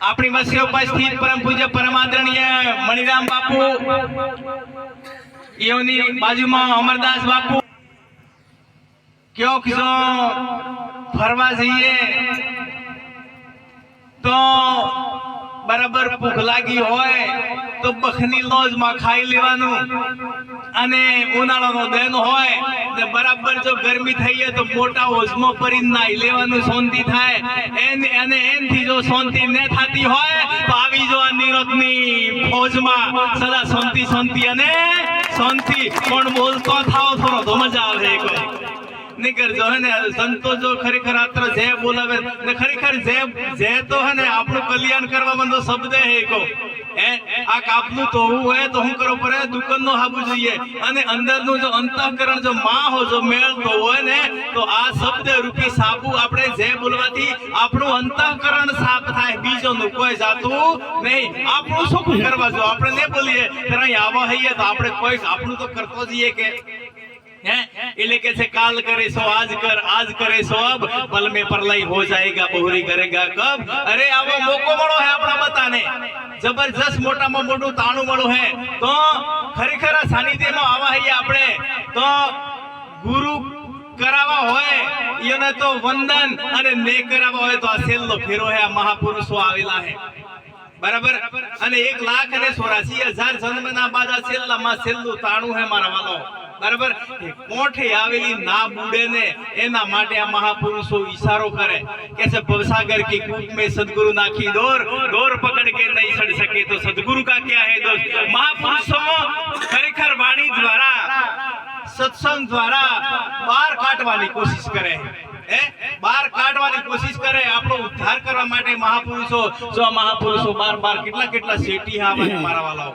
આપણી વચ્ચે ઉપસ્થિત પરમ પૂજ્ય પરમાદરણીય મણિરામ બાપુ, એઓની બાજુમાં અમરદાસ બાપુ, ક્યોંક જો ફરવા જઈએ તો બરાબર ભૂખ લાગી હોય તો બખની લોજમાં ખાઈ લેવાનું, અને ઉનાળાનો દિન હોય ને બરાબર જો ગરમી થઈ તો મોટા હોજમાં ભરીને નાઈ લેવાનું, શાંતિ થાય. અને એનથી જો શાંતિ ન થતી હોય તો આવી જો આ નિરોધની ફોજમાં સદા શાંતિ શાંતિ અને શાંતિ પણ બોલતો થાવ થોડો તો મજા આવે. નીકળ જો હે ને સંતો જો ખરેખર આત્ર જે બોલાવે ને ખરેખર જે તો હે ને આપણું કલ્યાણ કરવા બંધો શબ્દ હે કો આ કાપનું તો હોય તો હું કરો પડે દુકાન નો હાબુ જોઈએ, અને અંદરનું જો અંતઃકરણ જો માં હો જો મેળતો હોય ને તો આ શબ્દ રૂપી સાબુ આપણે જે બોલવાથી આપણું અંતઃકરણ સાફ થાય, બીજોનું કોઈ જાતું નહીં. આપણું શું કરવા જો આપણે ને બોલીએ અહીં આવા હઈએ તો આપણે કોઈ આપણું તો કરતો જઈએ કે એટલે કે છે કાલ करे सो आज कर, आज करे सो अब, पल में परलय हो जाएगा, बहुरी करेगा कब. अरे આવો મોકો મળો હે આપણા બતાને, જબરજસ્ત મોટામાં મોટું તાણું મળો હે તો ખરેખર આ સાનિધ્યમાં આવા હઈએ આપણે તો ગુરુ કરાવવા હોય એને તો વંદન અને ને કરાવવા હોય તો આ છેલ્લો ફેરો હે. આ મહાપુરુષો આવેલા હે બરાબર, અને 1,84,000 જન્મના બાદ આ છેલ્લામાં છેલ્લું તાણું હે મારા વાલો બરાબર. કોઠે આવેલી ના બુડે ને એના માટે આ મહાપુરુષો ઈશારો કરે કે છે ભવસાગર की कूप में सदगुरु नाखी डोर, डोर पकड़ के नहीं चढ़ सके तो सदगुरु का क्या है दोष. મહાપુરુષો ખરેખર વાણી દ્વારા સત્સંગ દ્વારા બહાર કાઢવાની કોશિશ કરે બહાર કાઢવાની કોશિશ કરે આપણો ઉદ્ધાર કરવા માટે. મહાપુરુષો જો મહાપુરુષો બાર કેટલા શેટી આવે મારા વાલાઓ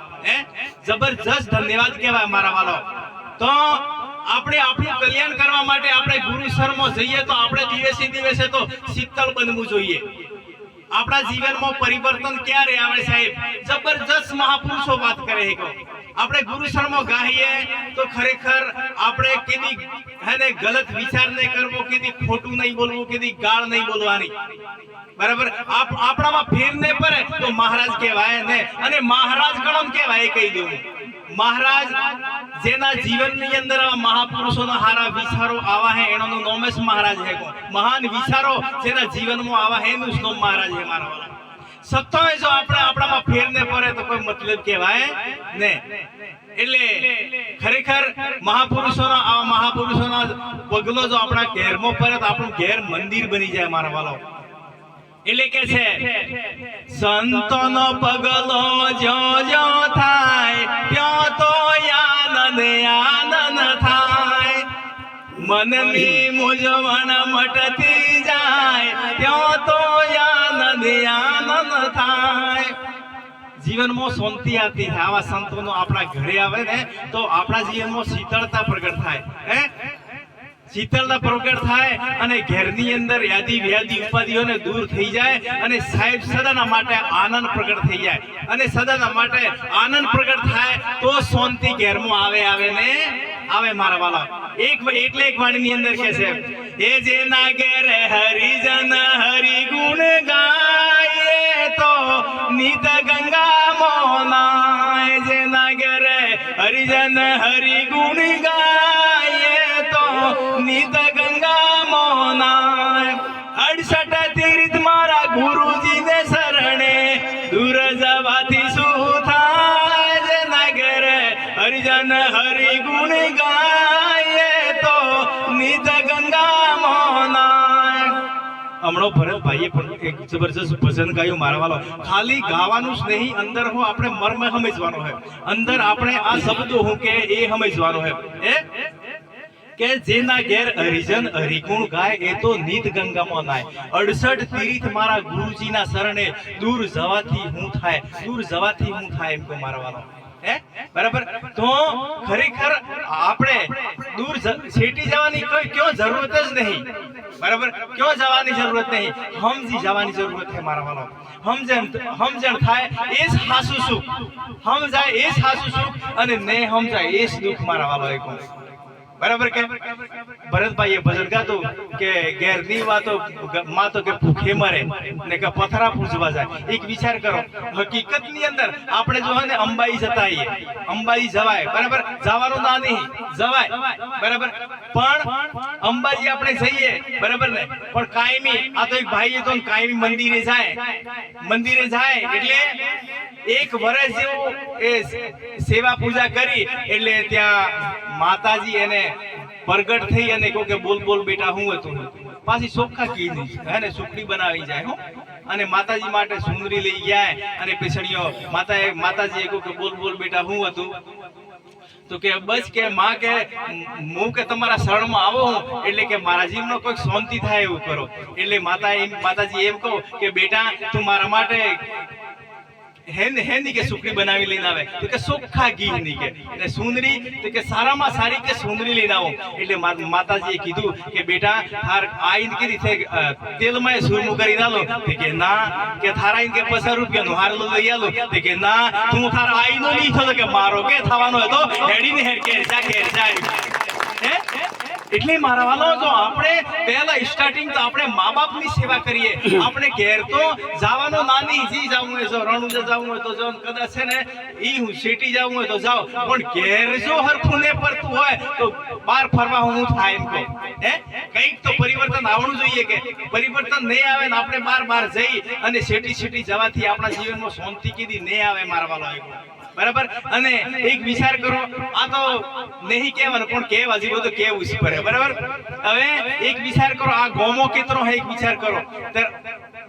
જબરજસ્ત ધન્યવાદ કહેવાય મારા વાલાઓ. તો આપણે આપણું કલ્યાણ કરવા માટે આપણે ગુરુ શરણમાં જઈએ તો આપણે દિવસે તો શીતળ બનવું જોઈએ. આપણા જીવનમાં પરિવર્તન ક્યારે આવે સાહેબ? જબરજસ્ત મહાપુરુષો વાત કરે છે. આપણે ગુરુ શરણમાં ગાઈએ તો ખરેખર આપણે કેદી હેને ગલત વિચાર નહીં કરવો, કેદી ખોટું નહીં બોલવું, કેદી ગાળ નહીં બોલવાની બરાબર. આપણામાં ફેર નહીં પડે તો મહારાજ કહેવાય ને, અને મહારાજ ગણમ કહેવાય કહી દઉં. મહારાજ જેના જીવનની અંદર મહાપુરુષોના હારા વિચારો આવા હે એનું નામ જ મહારાજ હે. મહાન વિચારો જેના જીવનમાં આવા હે એનું નામ મહારાજ હે મારા વાળા. સત્ય જો આપણે આપણામાં ફેર ને પડે તો કોઈ મતલબ કહેવાય ને. એટલે ખરેખર મહાપુરુષોના પગલો જો આપણા ઘેરમાં પડે તો આપણું ઘેર મંદિર બની જાય મારા વાળો. એટલે કે છે સંતોનો પગલો જો જો થાય ત્યાં તો આનંદ થાય, મનની મૂંઝવણ મટતી જાય ત્યાં તો આનંદ થાય. જીવનમાં શાંતિ આવતી થાય આવા સંતોનો આપણા ઘરે આવે ને તો આપણા જીવનમાં શીતળતા પ્રગટ થાય શીતળતા પ્રગટ થાય અને ઘેરની અંદર યાદી વ્યાધી ઉપાધિઓને દૂર થઈ જાય, અને સાહેબ સદાના માટે આનંદ પ્રગટ થઈ જાય. અને સદાના માટે આનંદ પ્રગટ થાય તો શાંતિ ઘેરમાં આવે ને આવે મારા વાલા. એક વાણીની અંદર કે છે એ જેના ઘેર હરિજન હરિ ગુણ ગાય તો નિત ગંગા મોનાય. જેના ઘેર હરિજન હરિ ગુણ ગાય તો નિત ગંગા મોનાય. 68 તીર્થ મારા ગુરુજી ને શરણે દૂર જવાથી શું થાય. જેના ઘેર હરિજન હરિ ગુણ ગાય તો નિત ગંગા મોનાય. હમણાં ભરતભાઈએ પણ એક જબરજસ્ત ભજન ગાયું મારા વાલો. ખાલી ગાવાનું જ નહીં, અંદર હો આપણે મર્મ સમજવાનો છે, અંદર આપણે આ શબ્દો હું કે એ સમજવાનો છે કે જેના ઘેર હરિજન હરિગુણ ગાય એ તો નીત ગંગામાં નાય. 68 તીર્થ મારા ગુરુજીના શરણે દૂર જવાથી હું થાય એમ કો મારા વાલો બરાબર. તો ખરેખર આપણે દૂર છેટી જવાની કોઈ ક્યાં જરૂરત જ નહીં બરાબર. ક્યાં જવાની જરૂરત નહીં, સમજી જવાની જરૂરત છે મારા વાલો. સમજણ થાય એ જ હાસુ સુખ, સમજાય એ જ હાસુ સુખ, અને ને સમજાય એ જ દુઃખ મારા વાલો. બરાબર કે ભરતભાઈ એ ભજન ગાતું કે ઘેરની વાતો માં તો કે ભૂખે મરે ને કે પથરા પૂજવા જાય. એક વિચાર કરો, હકીકતની અંદર આપણે જો ને અંબાઈ જતા આવીએ, અંબાઈ જવાય બરાબર, જવાનું ના નહીં જવાય બરાબર, પણ અંબાજી આપણે જઈએ બરાબર ને, પણ કાયમી આ તો એક ભાઈ તો કાયમી મંદિરે જાય એટલે એક વર્ષ જેવું એ સેવા પૂજા કરી એટલે ત્યાં માતાજી એને પ્રગટ થઈ અને કહો કે બોલ બોલ બેટા હું હતું, પાછી ચોખ્ખા કીધી હે ને સુખડી બનાવી જાય હો, અને માતાજી માટે સુંદરી લઈ ગયા અને પેછણીઓ માતાજી કહો કે બોલ બોલ બેટા હું હતું, તો કે બસ કે માં કે હું કે તમારા શરણમાં આવો હું એટલે કે મારા જીવનો કોઈ શાંતિ થાય એવું કરો. એટલે માતાજી એમ કહો કે બેટા તું મારા માટે હેની કે સુખડી બનાવી લઈને આવે, તો કે ચોખ્ખા ઘી ની કે એટલે સુંદરી, તો કે સારામાં સારી કે સુંદરી લઈને આવો. એટલે માતાજીએ કીધું કે બેટા થાર આઈન કીધી છે તેલમાં સુરમું કરી નાલો, તો કે ના કે થારા કે 50 રૂપિયાનું હારલો લઈ આલો, તો કે ના તું થારા આઈનો નહીં થતો કે મારો કે થવાનો હતો હેડીને હેડ કે જાય. એટલે મારા વાલો જો આપણે પહેલા સ્ટાર્ટિંગ તો આપણે મા બાપની સેવા કરીએ, આપણે ઘેર તો જવાનો નાની જી જવું હોય તો રણુજા જવું હોય તો જો કદાચ છે ને ઈ હું શેટી જવું હોય તો જાઓ, પણ ઘેર જો હરખું ને પડતું હોય તો બહાર ફરવા હું થાય એમ કહું કંઈક તો પરિવર્તન આવવું જોઈએ. કે પરિવર્તન નહીં આવે ને આપણે બાર જઈ અને શેટી જવાથી આપણા જીવનમાં શાંતિ કીધી નહીં આવે મારા વાલો બરાબર. અને એક વિચાર કરો, આ તો નહીં કહેવાનું પણ કહેવા જેવું તો કેવું જ પડે બરાબર. હવે એક વિચાર કરો, આ ગોમો કેટલો હે એક વિચાર કરો,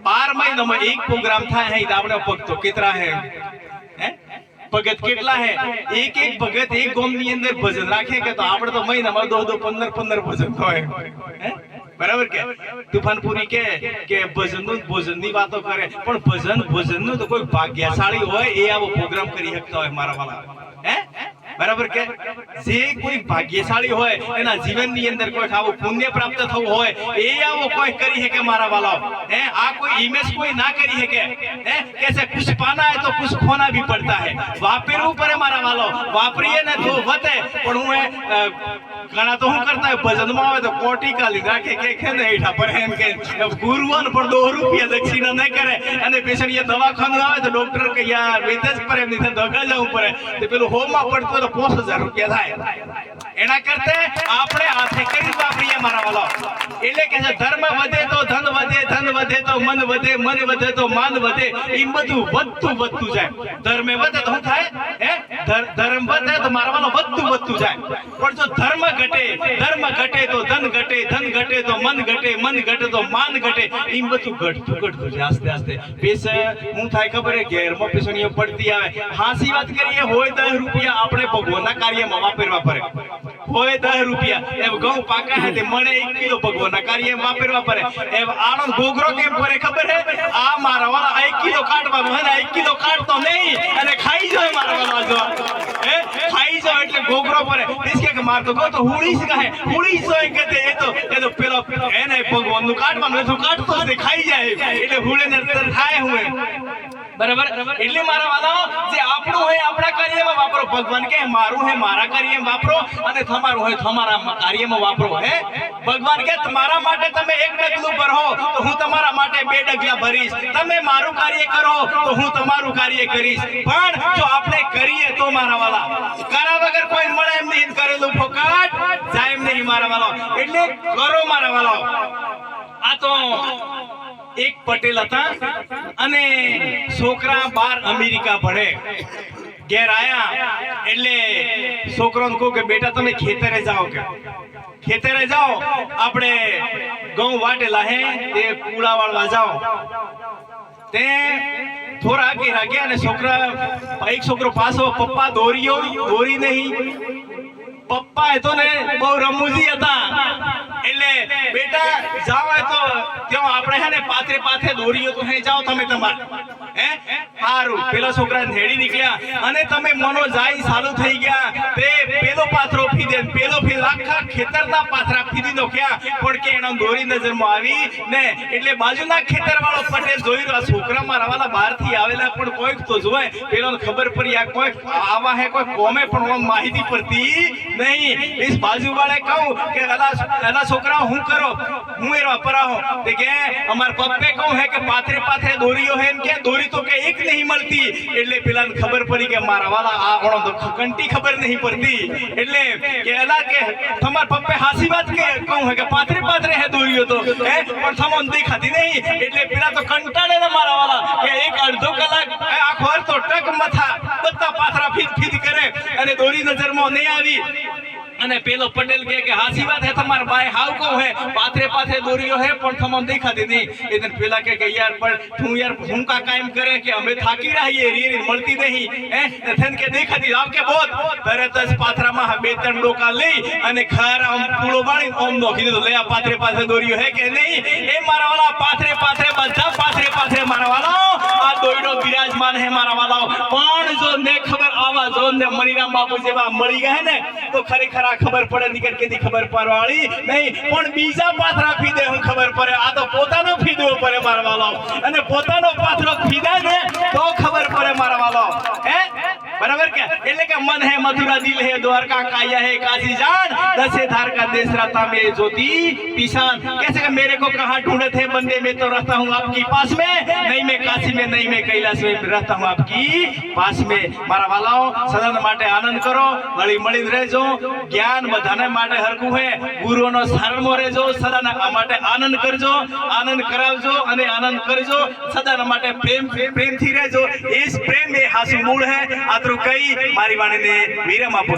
12 મહિનામાં એક પ્રોગ્રામ થાય હે, આપણે ભક્તો કેટલા હે ભગત કેટલા હે, એક ભગત એક ગોમ ની અંદર ભજન રાખે કે તો આપણે તો મહિનામાં 15 ભજન થાય બરાબર. કે તુફાનપુરી કે ભજન ની વાતો કરે, પણ ભજન નું તો કોઈ ભાગ્યશાળી હોય એ આવો પ્રોગ્રામ કરી શકતા હોય મારા વાલા બરાબર. કે જે કોઈ ભાગ્યશાળી હોય એના જીવનની અંદર કોઈ આવું પુણ્ય પ્રાપ્ત થવું હોય એ આવો કોઈ કરી શકે મારા વાલાઓ. આ કોઈ ઇમેજ કોઈ ના કરી શકે કે છે કુછ પાના હે તો કુછ ખોના ભી પડતા હે, વાપરવું પડે મારા વાલો, વાપરીએ ને તો વધે. પણ હું ઘણા તો શું કરતા હોય ભજનમાં આવે તો કોટી કાલી રાખે કે ને હેઠા પર એમ કે ગુરુવાન પણ 2 રૂપિયા દક્ષિણા નહીં કરે, અને પેશન્ટ એ દવાખાનું આવે તો ડોક્ટર કે યાર વેત જ પર એમ નહીં દગા જવું પડે, તો પેલું હોમમાં પડતું તો 5000 રૂપિયા થાય. એના કરતે આપણે હાથે કરી વાપરીએ મારા વાલો. એટલે કે ધર્મ વધે તો ધન વધે, ધન વધે તો મન વધે, મન વધે તો માન વધે, એ બધું વધતું જાય. ધર્મ વધે તો શું થાય ધર્મ વધે તો મારા વાલો વધતું જાય. પણ જો ધર્મ ઘટે તો ધન ઘટે, ધન ઘટે તો મન ઘટે, મન ઘટે તો માન ઘટે, એમ બધું ઘટતું છે આસ્તે. પેશ હું થાય ખબર હે ઘેરમાં પેશણીઓ પડતી આવે, હાસી વાત કરીએ હોય 10 રૂપિયા આપણે ભગવાનના કાર્યમાં વાપરવા પડે, હોય 10 રૂપિયા એમ ઘઉં પાકા હે તે મને 1 કિલો ભગવાનના કાર્યમાં વાપરવા પડે. એમ આણંદ ઘોઘરો કેમ કરે ખબર હે, આ મારા વાળા 1 કિલો કાઢવાનું હે ને 1 કિલો કાઢતો નહીં અને ખાઈ જાય મારા વાળા, જો ખાઈ જાવ એટલે ઘોઘરો પડે. કે માર તો કહો તો હુડી જ હુડી સોય કે એ તો પેલો એને ભગવાનનું કાઢવાનું એ તો કાઢતો જ ખાઈ જાય એટલે હુડે ને થાય હું બરાબર. એટલે મારા વાલાઓ જે આપણું હોય આપણા કાર્યમાં વાપરો, ભગવાન કે મારું હે મારા કાર્યમાં વાપરો અને તમારું હોય તમારા કાર્યમાં વાપરો. ભગવાન કે તમારા માટે તમે 1 ડગલું ભરો તો હું તમારા માટે 2 ડગલા ભરીશ, તમે મારું કાર્ય કરો તો હું તમારું કાર્ય કરીશ. પણ જો આપણે કરીએ તો મારા વાલા કરા વગર કોઈ મળે એમ નહીં, કરેલું ફોકાટ જાય એમ નહીં મારા વાલા. એટલે કરો મારા વાલા. આ તો એક પટેલ હતા અને છોકરા 12 અમેરિકા ભણે, ઘેર આયા એટલે છોકરાને કહું કે બેટા તમે ખેતરે જાઓ, કે ખેતરે જાઓ આપણે ઘઉં વાટેલા હે તે પૂળા વાળવા જાઓ. તે થોડા આગળ ગયા અને એક છોકરો પાછો પપ્પા દોરી નહીં, પપ્પા તો ને બહુ રમૂજી હતા એટલે બેટા જાવ તો ત્યાં આપણે હે ને પાથરે દોરીઓ તો હે જાઓ તમે તમારે સારું. પેલા છોકરા હેડી નીકળ્યા અને તમે મનો જાય ચાલુ થઈ ગયા, તે પેલો પાથરો ફીદે પેલો આખા ખેતરના પાથરા ફીદી નો ક્યાં, પણ કે એનો દોરી નજરમાં આવી ને એટલે બાજુના ખેતર વાળો પટેલ જોઈ રહ્યો છોકરા મારા વાળા બહાર થી આવેલા પણ કોઈક તો જોય પેલો ખબર પડી આ કોઈક આવા હે કોઈ કોમે પણ ઓમ માહિતી પડતી નહીં इस बाजू वाले कहूं કે અલા છોકરા હું કરો હું એરો પરાહો તે કે અમાર પપ્પે કહું હે કે પાથરે પાથરે દોરીઓ હે એમ કે દોરી તો કે એક નહીં મળતી એટલે પેલાને ખબર પડી કે મારા વાલા આ ઓણો તો કંટી ખબર નહીં પડતી એટલે કે અલા કે તમાર પપ્પે હાસી વાત કે કહું હે કે પાથરે પાથરે હે દોરીઓ તો હે પણ થમોન દેખાતી નહીં એટલે પેલા તો કંટાળે ને મારા વાલા કે એક અડધો કલાક આખો વાર તો ટક મથા બધા પાથરા ફીટ ફીટ કરે અને દોરી નજરમાં નહીં આવી અને પેલો પટેલ કે હાસી વાત હે તમાર ભાઈ હાવ કો હે પાથરે પાથરે દોરીઓ હે પણ થમોન દેખાતી નહીં એટલે પેલા કે યાર પણ તું યાર હું કા કાયમ કરે કે અમે થાકી રહીએ રીરી મળતી નહીં હે થન કે દેખાતી આપ કે બોત તરત જ પાથરામાં બે ત્રણ ડોકા લઈ અને ખાર આમ પૂળો વાળી ઓમ નોખી દીધો લે આ પાથરે પાથરે દોરીઓ હે કે નહીં એ મારા વાલા પાથરે પાથરે બધા પાથરે પાથરે મારા વાલા આ દોયડો બિરાજમાન હે મારા વાલા પણ જો ને ખબર આવા જો ને મણીરામ બાપુ જેવા મળી ગયા ને તો ખરેખર ખબર પડે નીકળ કેદી ખબર પડવાળી નહીં પણ બીજા પાથરા ફીદે હું ખબર પડે આ તો પોતાનો ફીદવો પડે મારા વાલો અને પોતાનો પાથરો ફીદા ને તો ખબર પડે મારા વાલો હે बराबर क्या એટલે કે मन है मथुरा दिल है द्वारका काया है काशी जान दसे धार का देश रहता में ज्योति पिशान कैसे कि मेरे को कहां ढूंढे थे बंदे में तो रहता हूं आपकी पास में नहीं मैं काशी में नहीं मैं कैलाश में रहता हूं आपकी पास में મારા વાલાઓ સદન માટે આનંદ કરો હળી મળી રહેજો જ્ઞાન બધાને માટે હરકું હે ગુરુનો શરણમાં રહેજો સદન માટે આનંદ કરજો આનંદ કરાવજો અને આનંદ કરજો સદન માટે પ્રેમથી રહેજો इस प्रेम में हासु मूल है आतरू कई मारी वाणी ने वीरम आपो